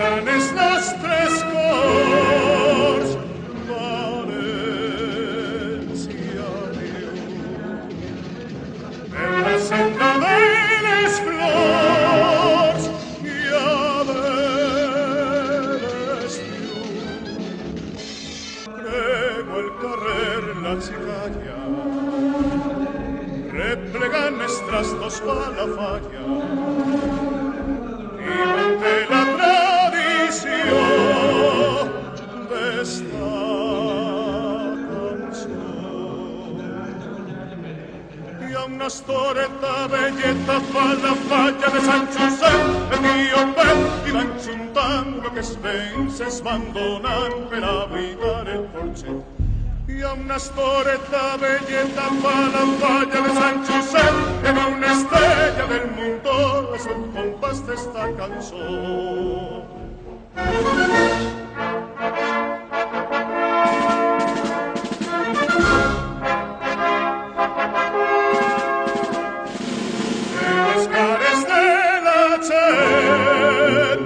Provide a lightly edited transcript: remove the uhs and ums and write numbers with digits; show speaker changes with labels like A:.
A: Ganes les tres corts, València viu. Per la senda de les flors i a l'estiu. Crego el carrer la xicalla, replegant els trastos a la falla, i manté la tradició d'esta cançó. Hi ha una estoreta velleta fa la falla de Sant Josep, el tio Pep, i van juntant lo que els veïns es van donant per abrigar el porxet. Hi ha una estoreta velleta fa la falla de Sant Josep, que va una estrella del mundo és el compàs d'esta cançó. En les cares de la gent